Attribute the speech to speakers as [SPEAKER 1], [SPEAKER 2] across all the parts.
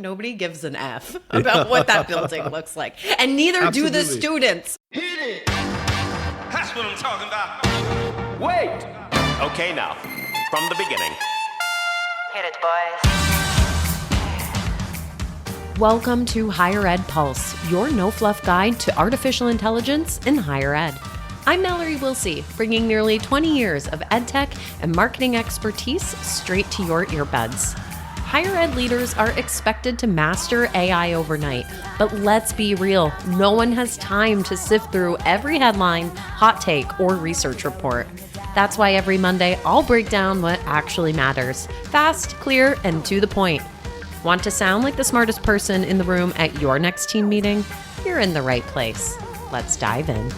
[SPEAKER 1] Nobody gives an F about what that building looks like. And neither do the students.
[SPEAKER 2] Hit it. That's what I'm talking about. Wait.
[SPEAKER 3] Okay, now, from the beginning.
[SPEAKER 4] Hit it, boys.
[SPEAKER 1] Welcome to Higher Ed Pulse, your no-fluff guide to artificial intelligence in higher ed. I'm Mallory Willsea, bringing nearly 20 years of edtech and marketing expertise straight to your earbuds. Higher ed leaders are expected to master AI overnight, but let's be real, no one has time to sift through every headline, hot take, or research report. That's why every Monday, I'll break down what actually matters. Fast, clear, and to the point. Want to sound like the smartest person in the room at your next team meeting? You're in the right place. Let's dive in.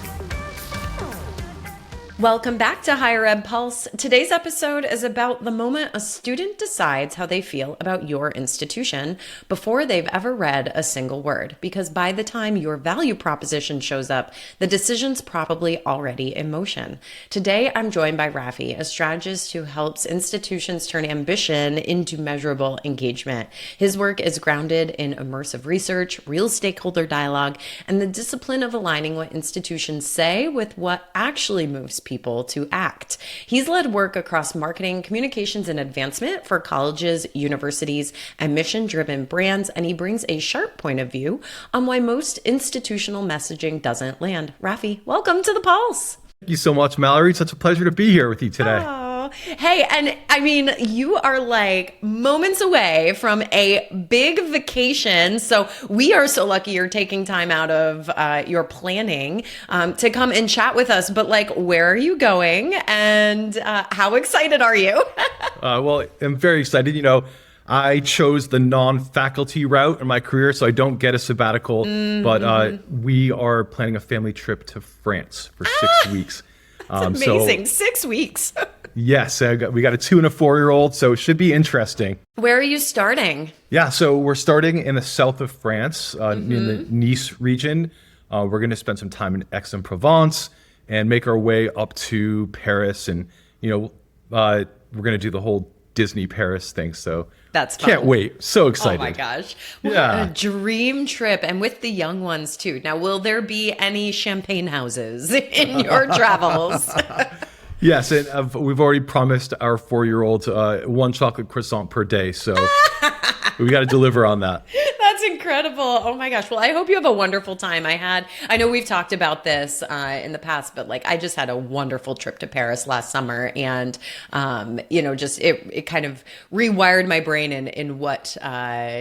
[SPEAKER 1] Welcome back to Higher Ed Pulse. Today's episode is about the moment a student decides how they feel about your institution before they've ever read a single word. Because by the time your value proposition shows up, the decision's probably already in motion. Today, I'm joined by Rafi, a strategist who helps institutions turn ambition into measurable engagement. His work is grounded in immersive research, real stakeholder dialogue, and the discipline of aligning what institutions say with what actually moves people to act. He's led work across marketing, communications, and advancement for colleges, universities, and mission-driven brands, and he brings a sharp point of view on why most institutional messaging doesn't land. Rafi, welcome to the Pulse.
[SPEAKER 5] Thank you so much, Mallory. It's such a pleasure to be here with you today.
[SPEAKER 1] Oh, hey, and I mean, you are like moments away from a big vacation. So we are so lucky you're taking time out of your planning to come and chat with us. But like, where are you going and how excited are you?
[SPEAKER 5] Well, I'm very excited. You know, I chose the non-faculty route in my career, so I don't get a sabbatical. But we are planning a family trip to France for 6 weeks.
[SPEAKER 1] It's amazing. 6 weeks.
[SPEAKER 5] Yes, we got a 2 and a 4-year-old, so it should be interesting.
[SPEAKER 1] Where are you starting?
[SPEAKER 5] Yeah, so we're starting in the south of France, in the Nice region. We're going to spend some time in Aix-en-Provence and make our way up to Paris. And, you know, we're going to do the whole Disney Paris thing. So
[SPEAKER 1] that's fun.
[SPEAKER 5] Can't wait. So excited.
[SPEAKER 1] Oh my gosh. What a dream trip. And with the young ones too. Now, will there be any champagne houses in your travels?
[SPEAKER 5] Yes. And we've already promised our 4-year-old 1 chocolate croissant per day. So we got to deliver on that.
[SPEAKER 1] That's incredible. Oh my gosh. Well, I hope you have a wonderful time. I know we've talked about this in the past, but like I just had a wonderful trip to Paris last summer, and you know, just it kind of rewired my brain in what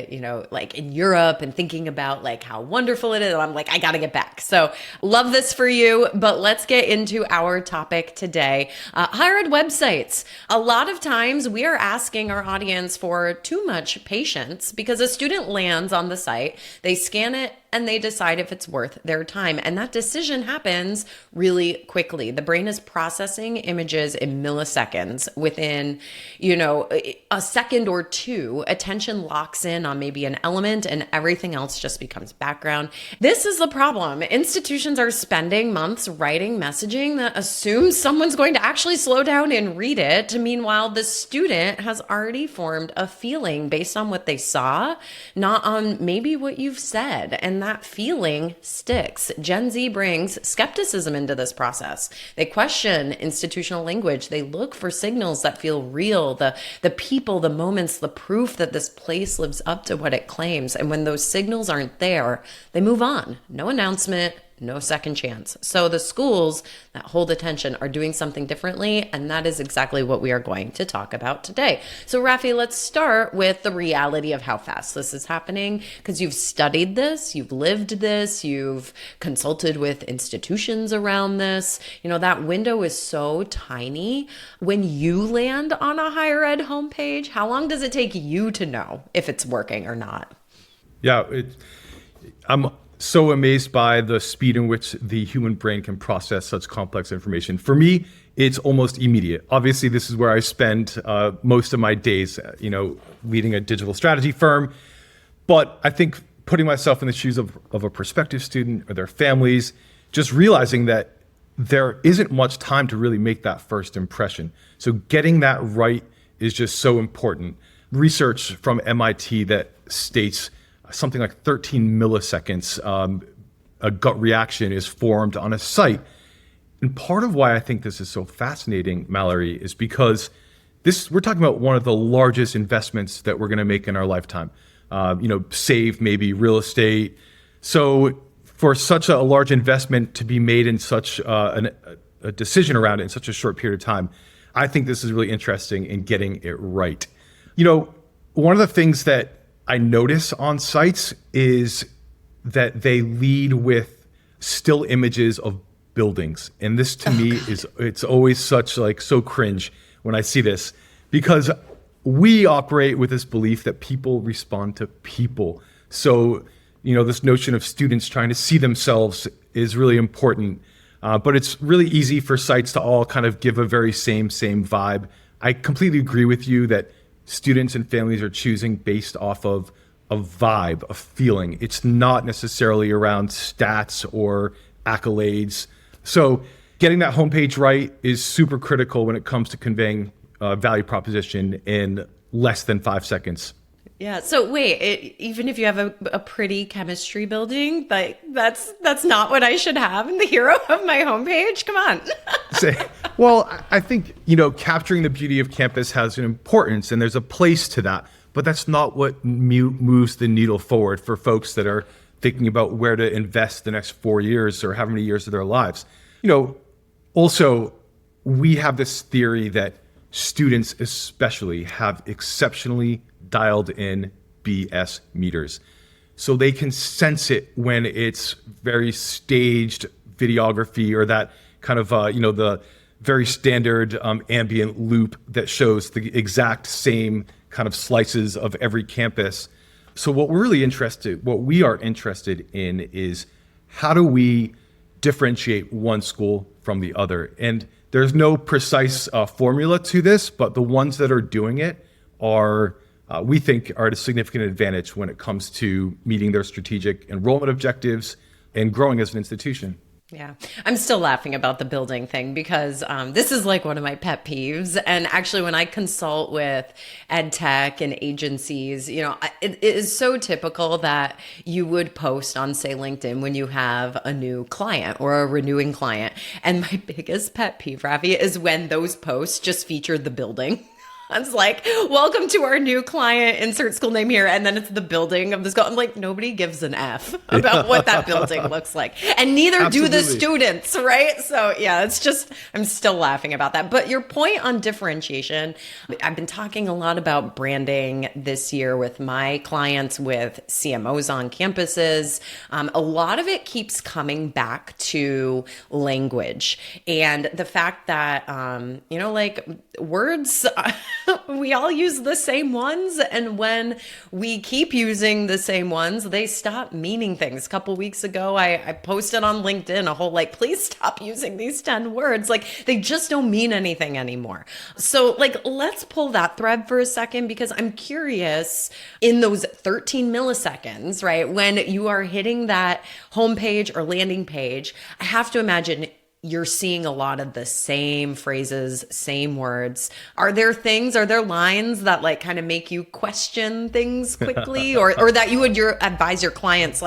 [SPEAKER 1] you know, like in Europe, and thinking about like how wonderful it is. And I'm like, I got to get back. So love this for you. But let's get into our topic today. Higher ed websites. A lot of times we are asking our audience for too much patience because a student lands on the site, they scan it, and they decide if it's worth their time. And that decision happens really quickly. The brain is processing images in milliseconds. Within, you know, a second or two, attention locks in on maybe an element and everything else just becomes background. This is the problem. Institutions are spending months writing messaging that assumes someone's going to actually slow down and read it. Meanwhile, the student has already formed a feeling based on what they saw, not on maybe what you've said. And that feeling sticks. Gen Z brings skepticism into this process. They question institutional language. They look for signals that feel real, the people, the moments, the proof that this place lives up to what it claims. And when those signals aren't there, they move on. No announcement, no second chance. So the schools that hold attention are doing something differently, and that is exactly what we are going to talk about today. So Rafi, let's start with the reality of how fast this is happening, because you've studied this, you've lived this, you've consulted with institutions around this. You know, that window is so tiny. When you land on a higher ed homepage, how long does it take you to know if it's working or not?
[SPEAKER 5] Yeah, I'm so amazed by the speed in which the human brain can process such complex information. For me, it's almost immediate. Obviously, this is where I spend most of my days, you know, leading a digital strategy firm. But I think putting myself in the shoes of a prospective student or their families, just realizing that there isn't much time to really make that first impression. So getting that right is just so important. Research from MIT that states something like 13 milliseconds, a gut reaction is formed on a site. And part of why I think this is so fascinating, Mallory, is because we're talking about one of the largest investments that we're going to make in our lifetime. Save maybe real estate. So for such a large investment to be made in such a decision around it in such a short period of time, I think this is really interesting in getting it right. One of the things that I notice on sites is that they lead with still images of buildings. And this to me it's always so cringe when I see this, because we operate with this belief that people respond to people. So, this notion of students trying to see themselves is really important. But it's really easy for sites to all kind of give a very same vibe. I completely agree with you that students and families are choosing based off of a vibe, a feeling. It's not necessarily around stats or accolades. So getting that homepage right is super critical when it comes to conveying value proposition in less than 5 seconds.
[SPEAKER 1] Yeah. So wait, even if you have a pretty chemistry building, that's not what I should have in the hero of my homepage? Come on.
[SPEAKER 5] Well, I think, capturing the beauty of campus has an importance and there's a place to that, but that's not what moves the needle forward for folks that are thinking about where to invest the next 4 years or how many years of their lives. Also, we have this theory that students especially have exceptionally dialed in BS meters. So they can sense it when it's very staged videography or that kind of, the very standard ambient loop that shows the exact same kind of slices of every campus. So what we are interested in is how do we differentiate one school from the other? And there's no precise formula to this, but the ones that are doing it are we think are at a significant advantage when it comes to meeting their strategic enrollment objectives and growing as an institution.
[SPEAKER 1] Yeah, I'm still laughing about the building thing because this is like one of my pet peeves. And actually, when I consult with ed tech and agencies, it is so typical that you would post on, say, LinkedIn when you have a new client or a renewing client. And my biggest pet peeve, Rafi, is when those posts just feature the building. It's like, welcome to our new client, insert school name here. And then it's the building of the school. I'm like, nobody gives an F about what that building looks like. And neither do the students, right? So yeah, it's just, I'm still laughing about that. But your point on differentiation, I've been talking a lot about branding this year with my clients, with CMOs on campuses. A lot of it keeps coming back to language and the fact that, words... we all use the same ones. And when we keep using the same ones, they stop meaning things. A couple weeks ago, I posted on LinkedIn a whole please stop using these 10 words. They just don't mean anything anymore. So let's pull that thread for a second, because I'm curious in those 13 milliseconds, right? When you are hitting that homepage or landing page, I have to imagine you're seeing a lot of the same phrases, same words. Are there lines that kind of make you question things quickly or that you would advise your clients,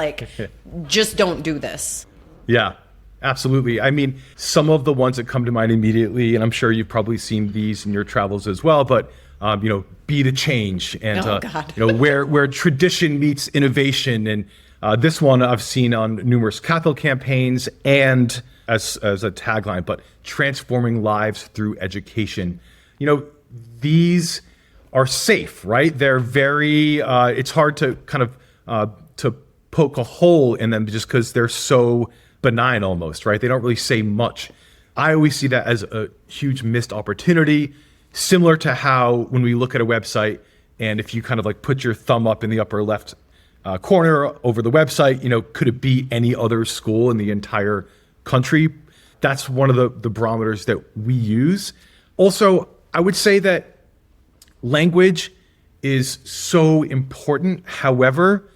[SPEAKER 1] just don't do this?
[SPEAKER 5] Yeah, absolutely. I mean, some of the ones that come to mind immediately, and I'm sure you've probably seen these in your travels as well, but be the change and, where tradition meets innovation. And this one I've seen on numerous Catholic campaigns and as a tagline, but transforming lives through education. These are safe, right? They're very, it's hard to kind of, to poke a hole in them just because they're so benign almost, right? They don't really say much. I always see that as a huge missed opportunity, similar to how when we look at a website and if you kind of put your thumb up in the upper left corner over the website, could it be any other school in the entire country? That's one of the barometers that we use. Also, I would say that language is so important. However,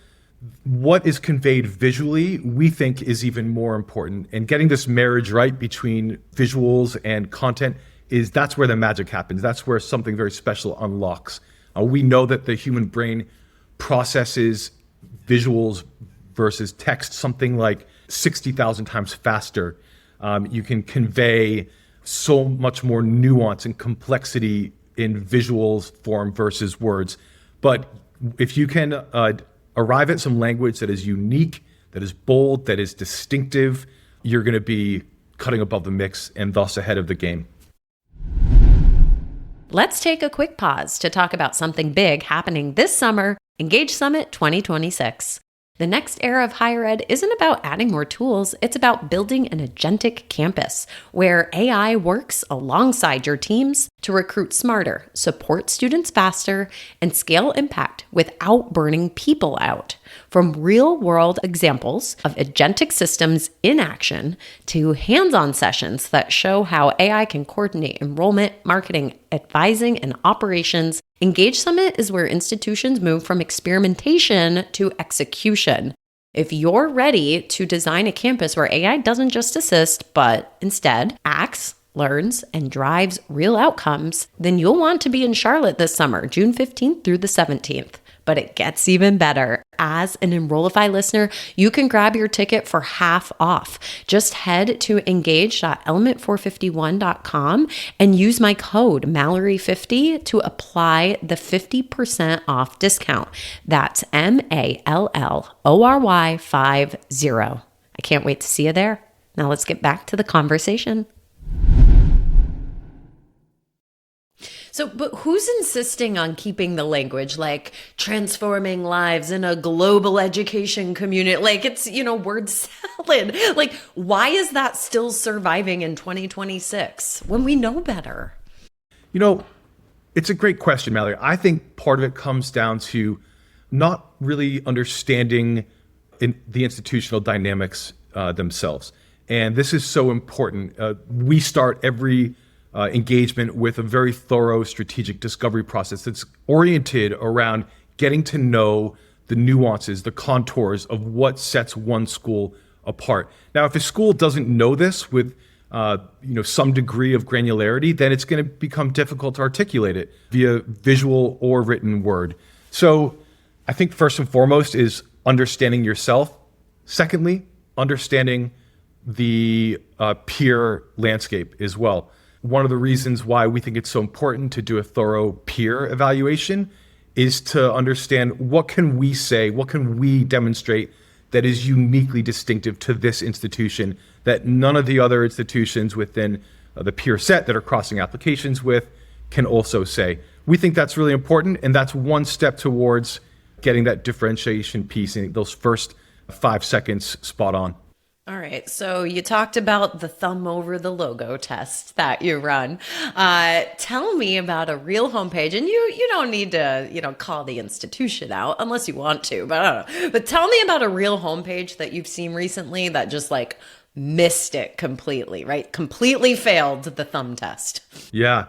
[SPEAKER 5] what is conveyed visually, we think is even more important. And getting this marriage right between visuals and content that's where the magic happens. That's where something very special unlocks. We know that the human brain processes visuals versus text something like 60,000 times faster. You can convey so much more nuance and complexity in visuals form versus words. But if you can arrive at some language that is unique, that is bold, that is distinctive, you're going to be cutting above the mix and thus ahead of the game.
[SPEAKER 1] Let's take a quick pause to talk about something big happening this summer, Engage Summit 2026. The next era of higher ed isn't about adding more tools, it's about building an agentic campus where AI works alongside your teams to recruit smarter, support students faster, and scale impact without burning people out. From real-world examples of agentic systems in action to hands-on sessions that show how AI can coordinate enrollment, marketing, advising, and operations, Engage Summit is where institutions move from experimentation to execution. If you're ready to design a campus where AI doesn't just assist, but instead acts, learns, and drives real outcomes, then you'll want to be in Charlotte this summer, June 15th through the 17th. But it gets even better. As an Enrollify listener, you can grab your ticket for half off. Just head to engage.element451.com and use my code Mallory50 to apply the 50% off discount. That's MALLORY50. I can't wait to see you there. Now let's get back to the conversation. So, but who's insisting on keeping the language like transforming lives in a global education community? Like it's, word salad. Like, why is that still surviving in 2026 when we know better?
[SPEAKER 5] It's a great question, Mallory. I think part of it comes down to not really understanding the institutional dynamics themselves. And this is so important. We start every engagement with a very thorough strategic discovery process that's oriented around getting to know the nuances, the contours of what sets one school apart. Now, if a school doesn't know this with some degree of granularity, then it's going to become difficult to articulate it via visual or written word. So I think first and foremost is understanding yourself. Secondly, understanding the peer landscape as well. One of the reasons why we think it's so important to do a thorough peer evaluation is to understand what can we say, what can we demonstrate that is uniquely distinctive to this institution that none of the other institutions within the peer set that are crossing applications with can also say. We think that's really important, and that's one step towards getting that differentiation piece in those first 5 seconds spot on.
[SPEAKER 1] All right. So you talked about the thumb over the logo test that you run. Tell me about a real homepage, and you don't need to, call the institution out unless you want to, but I don't know. But tell me about a real homepage that you've seen recently that just missed it completely, right? Completely failed the thumb test.
[SPEAKER 5] Yeah.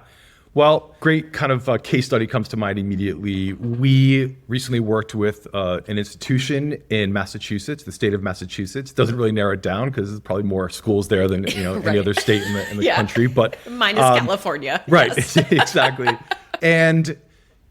[SPEAKER 5] Well, great kind of case study comes to mind immediately. We recently worked with an institution in Massachusetts, the state of Massachusetts. Doesn't really narrow it down because there's probably more schools there than
[SPEAKER 1] right.
[SPEAKER 5] any other state in the country. But
[SPEAKER 1] minus California,
[SPEAKER 5] right?
[SPEAKER 1] Yes.
[SPEAKER 5] Exactly. And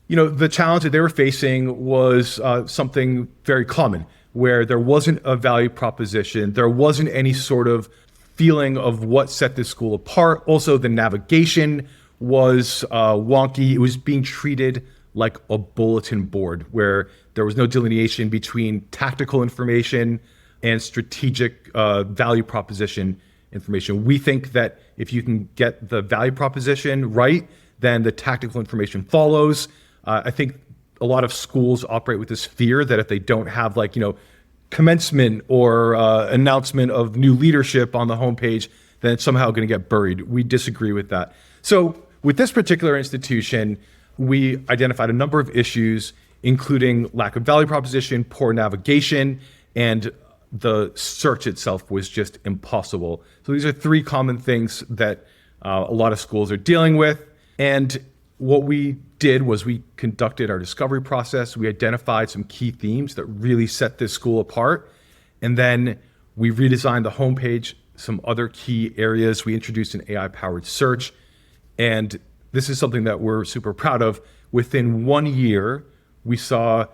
[SPEAKER 5] the challenge that they were facing was something very common, where there wasn't a value proposition, there wasn't any sort of feeling of what set this school apart. Also, the navigation was wonky. It was being treated like a bulletin board where there was no delineation between tactical information and strategic value proposition information. We think that if you can get the value proposition right, then the tactical information follows. I think a lot of schools operate with this fear that if they don't have commencement or announcement of new leadership on the homepage, then it's somehow going to get buried. We disagree with that. So with this particular institution, we identified a number of issues, including lack of value proposition, poor navigation, and the search itself was just impossible. So these are three common things that a lot of schools are dealing with. And what we did was we conducted our discovery process. We identified some key themes that really set this school apart. And then we redesigned the homepage, some other key areas. We introduced an AI-powered search. And this is something that we're super proud of. Within 1 year, we saw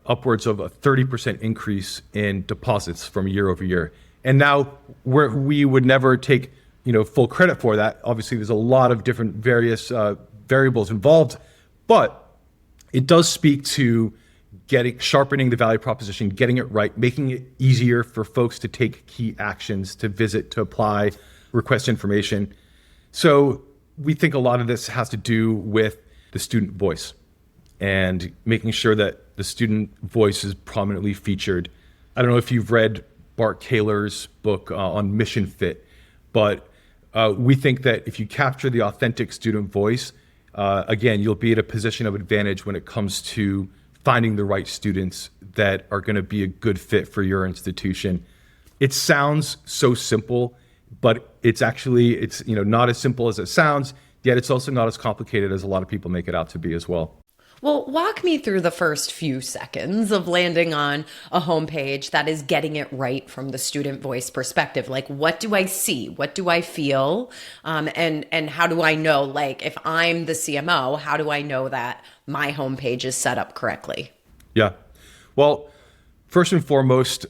[SPEAKER 5] upwards of a 30% increase in deposits from year over year. And now we would never take full credit for that. Obviously, there's a lot of different various variables involved, but it does speak to sharpening the value proposition, getting it right, making it easier for folks to take key actions, to visit, to apply, request information. So we think a lot of this has to do with the student voice and making sure that the student voice is prominently featured. I don't know if you've read Bart Kaler's book on Mission Fit, but we think that if you capture the authentic student voice, again, you'll be at a position of advantage when it comes to finding the right students that are going to be a good fit for your institution. It sounds so simple, but it's not as simple as it sounds, yet it's also not as complicated as a lot of people make it out to be as well.
[SPEAKER 1] Well, walk me through the first few seconds of landing on a homepage that is getting it right from the student voice perspective. Like, what do I see? What do I feel? And how do I know, like, if I'm the CMO, how do I know that my homepage is set up correctly?
[SPEAKER 5] Yeah. Well, first and foremost,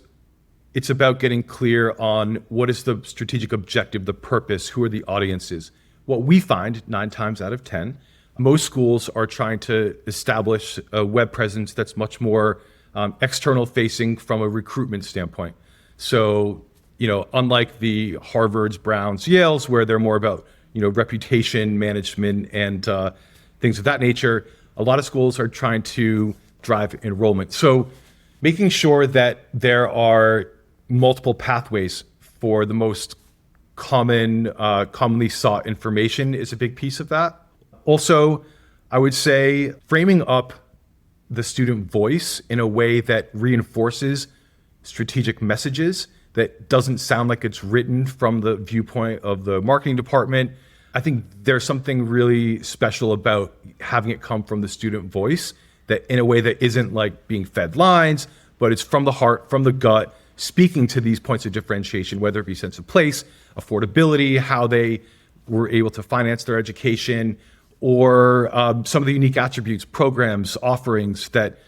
[SPEAKER 5] it's about getting clear on what is the strategic objective, the purpose, who are the audiences. What we find 9 times out of 10, most schools are trying to establish a web presence that's much more external facing from a recruitment standpoint. So, unlike the Harvards, Browns, Yales, where they're more about, reputation management and things of that nature, a lot of schools are trying to drive enrollment. So making sure that there are multiple pathways for the most commonly sought information is a big piece of that. Also, I would say framing up the student voice in a way that reinforces strategic messages, that doesn't sound like it's written from the viewpoint of the marketing department. I think there's something really special about having it come from the student voice, that in a way that isn't like being fed lines, but it's from the heart, from the gut, speaking to these points of differentiation, whether it be sense of place, affordability, how they were able to finance their education, or some of the unique attributes, programs, offerings that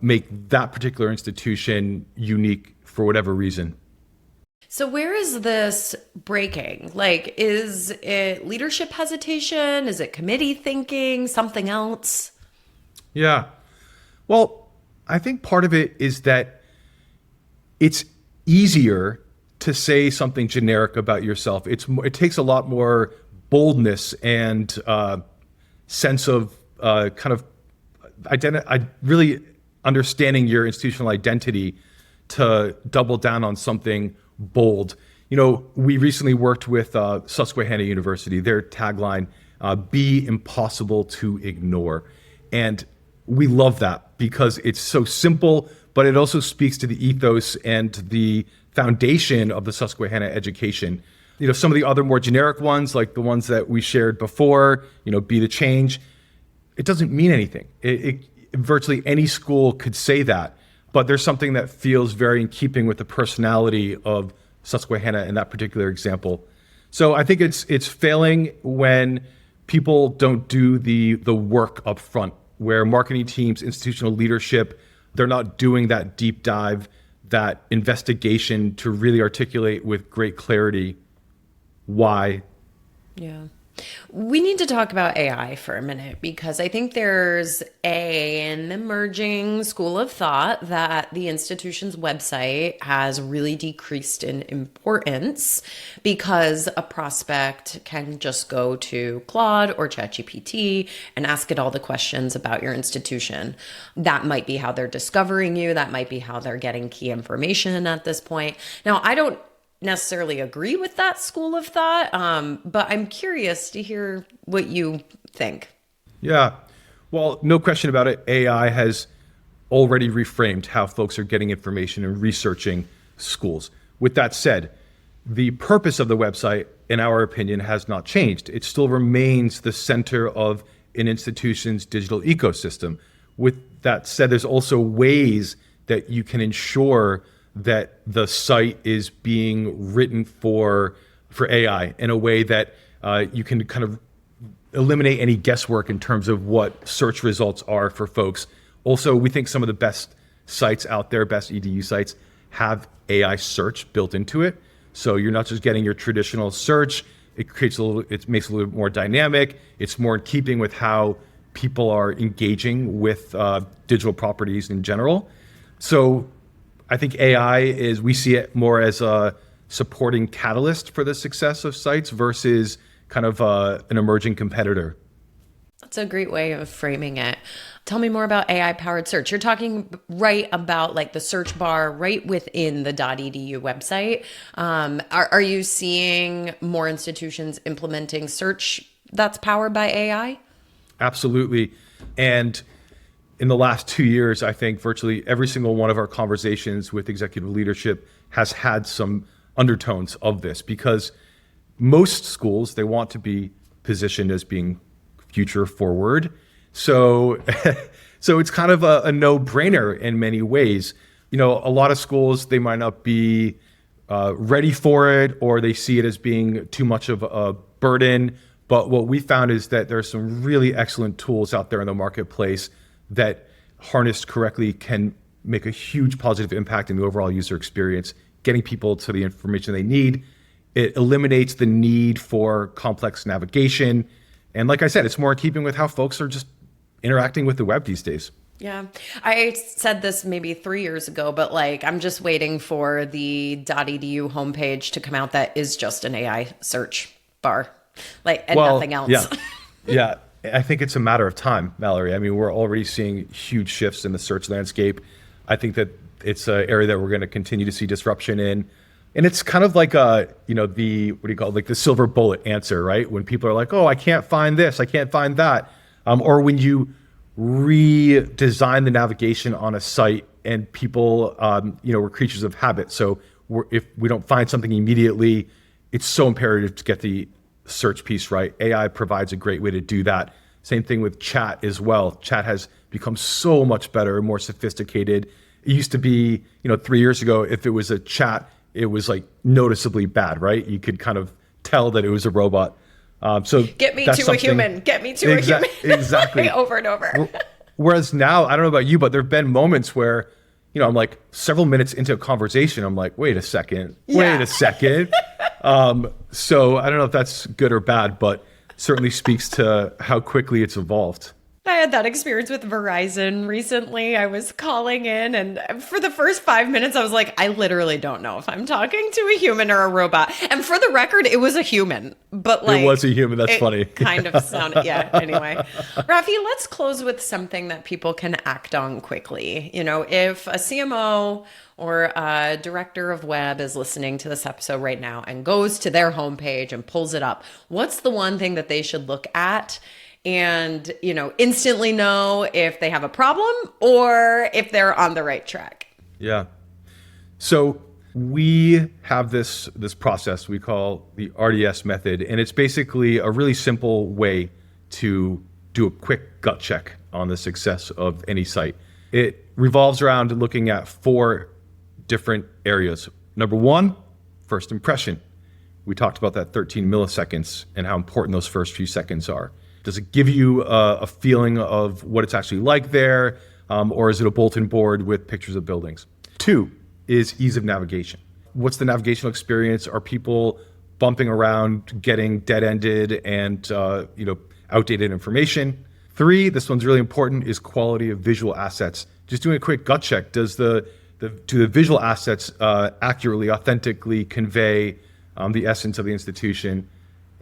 [SPEAKER 5] make that particular institution unique for whatever reason.
[SPEAKER 1] So where is this breaking? Like, is it leadership hesitation? Is it committee thinking? Something else?
[SPEAKER 5] Yeah. Well, I think part of it is that it's easier to say something generic about yourself. It takes a lot more boldness and sense of really understanding your institutional identity to double down on something bold. We recently worked with Susquehanna University, their tagline, be impossible to ignore. And we love that because it's so simple, but it also speaks to the ethos and the foundation of the Susquehanna education. Some of the other more generic ones, like the ones that we shared before, be the change, it doesn't mean anything. Virtually any school could say that, but there's something that feels very in keeping with the personality of Susquehanna in that particular example. So I think it's failing when people don't do the work up front, where marketing teams, institutional leadership, they're not doing that deep dive, that investigation to really articulate with great clarity why.
[SPEAKER 1] Yeah. We need to talk about AI for a minute, because I think there's an emerging school of thought that the institution's website has really decreased in importance because a prospect can just go to Claude or ChatGPT and ask it all the questions about your institution. That might be how they're discovering you. That might be how they're getting key information at this point. Now, I don't necessarily agree with that school of thought, but I'm curious to hear what you think.
[SPEAKER 5] Yeah, well, no question about it. AI has already reframed how folks are getting information and researching schools. With that said, the purpose of the website, in our opinion, has not changed. It still remains the center of an institution's digital ecosystem. With that said, there's also ways that you can ensure that the site is being written for AI in a way that you can kind of eliminate any guesswork in terms of what search results are for folks. Also, we think some of the best sites out there, best EDU sites, have AI search built into it. So you're not just getting your traditional search. It makes it a little more dynamic. It's more in keeping with how people are engaging with digital properties in general. So I think we see it more as a supporting catalyst for the success of sites versus kind of an emerging competitor.
[SPEAKER 1] That's a great way of framing it. Tell me more about AI-powered search. You're talking right about like the search bar right within the .edu website. Are you seeing more institutions implementing search that's powered by AI?
[SPEAKER 5] Absolutely. And in the last 2 years, I think virtually every single one of our conversations with executive leadership has had some undertones of this, because most schools, they want to be positioned as being future forward. So it's kind of a no-brainer in many ways. A lot of schools, they might not be ready for it, or they see it as being too much of a burden. But what we found is that there are some really excellent tools out there in the marketplace that, harnessed correctly, can make a huge positive impact in the overall user experience, getting people to the information they need. It eliminates the need for complex navigation. And like I said, it's more in keeping with how folks are just interacting with the web these days.
[SPEAKER 1] Yeah. I said this maybe 3 years ago, but like I'm just waiting for the .edu homepage to come out that is just an AI search bar, and nothing else.
[SPEAKER 5] Yeah. Yeah. I think it's a matter of time, Mallory. I mean, we're already seeing huge shifts in the search landscape. I think that it's an area that we're going to continue to see disruption in. And it's kind of like the silver bullet answer, right? When people are like, oh, I can't find this, I can't find that. Or when you redesign the navigation on a site and people, we're creatures of habit. So if we don't find something immediately, it's so imperative to get the search piece right. AI provides a great way to do that. Same thing with chat as well. Chat has become so much better and more sophisticated. It used to be, 3 years ago, if it was a chat, it was like noticeably bad, right? You could kind of tell that it was a robot. So
[SPEAKER 1] get me to a human. Get me to a human.
[SPEAKER 5] Exactly.
[SPEAKER 1] Over and over.
[SPEAKER 5] Whereas now, I don't know about you, but there have been moments where, I'm like several minutes into a conversation, I'm like, wait a second. So I don't know if that's good or bad, but certainly speaks to how quickly it's evolved.
[SPEAKER 1] I had that experience with Verizon recently. I was calling in, and for the first 5 minutes, I was like, I literally don't know if I'm talking to a human or a robot. And for the record, it was a human. But
[SPEAKER 5] it was a human. That's funny.
[SPEAKER 1] Kind of sounded, yeah. Anyway, Rafi, let's close with something that people can act on quickly. If a CMO or a director of web is listening to this episode right now and goes to their homepage and pulls it up, what's the one thing that they should look at and, instantly know if they have a problem or if they're on the right track?
[SPEAKER 5] Yeah. So we have this process we call the RDS method, and it's basically a really simple way to do a quick gut check on the success of any site. It revolves around looking at 4 different areas. Number 1, first impression. We talked about that 13 milliseconds and how important those first few seconds are. Does it give you a feeling of what it's actually like there, or is it a bulletin board with pictures of buildings? 2 is ease of navigation. What's the navigational experience? Are people bumping around, getting dead-ended and outdated information? 3, this one's really important, is quality of visual assets. Just doing a quick gut check. Do the visual assets accurately, authentically convey the essence of the institution?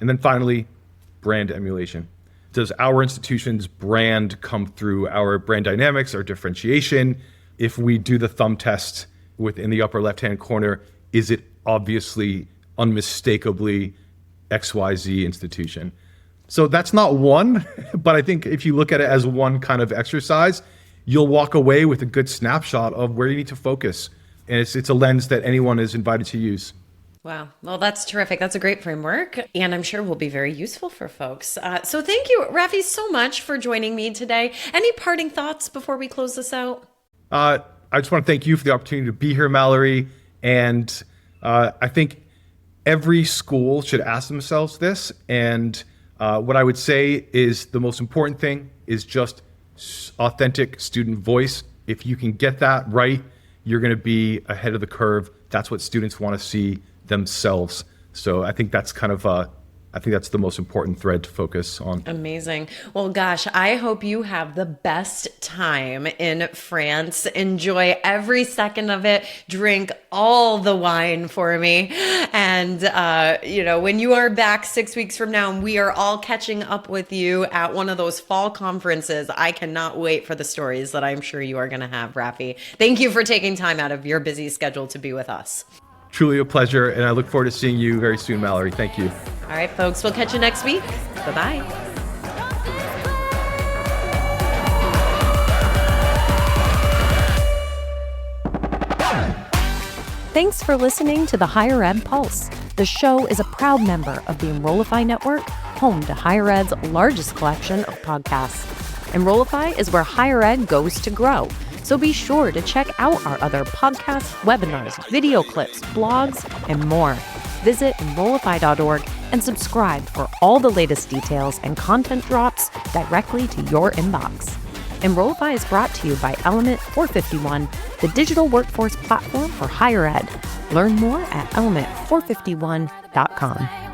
[SPEAKER 5] And then finally, brand emulation. Does our institution's brand come through our brand dynamics, our differentiation? If we do the thumb test within the upper left-hand corner, is it obviously, unmistakably XYZ institution? So that's not one, but I think if you look at it as one kind of exercise, you'll walk away with a good snapshot of where you need to focus. And it's a lens that anyone is invited to use.
[SPEAKER 1] Wow. Well, that's terrific. That's a great framework, and I'm sure will be very useful for folks. So thank you, Rafi, so much for joining me today. Any parting thoughts before we close this out?
[SPEAKER 5] I just want to thank you for the opportunity to be here, Mallory. And I think every school should ask themselves this. And what I would say is the most important thing is just authentic student voice. If you can get that right, you're going to be ahead of the curve. That's what students want to see themselves. So I think that's that's the most important thread to focus on.
[SPEAKER 1] Amazing. Well, gosh, I hope you have the best time in France. Enjoy every second of it. Drink all the wine for me. And, when you are back 6 weeks from now and we are all catching up with you at one of those fall conferences, I cannot wait for the stories that I'm sure you are going to have, Rafi. Thank you for taking time out of your busy schedule to be with us.
[SPEAKER 5] Truly a pleasure, and I look forward to seeing you very soon, Mallory. Thank you.
[SPEAKER 1] All right, folks, we'll catch you next week. Bye-bye.
[SPEAKER 6] Thanks for listening to the Higher Ed Pulse. The show is a proud member of the Enrollify Network, home to Higher Ed's largest collection of podcasts. Enrollify is where higher ed goes to grow. So be sure to check out our other podcasts, webinars, video clips, blogs, and more. Visit Enrollify.org and subscribe for all the latest details and content drops directly to your inbox. Enrollify is brought to you by Element 451, the digital workforce platform for higher ed. Learn more at element451.com.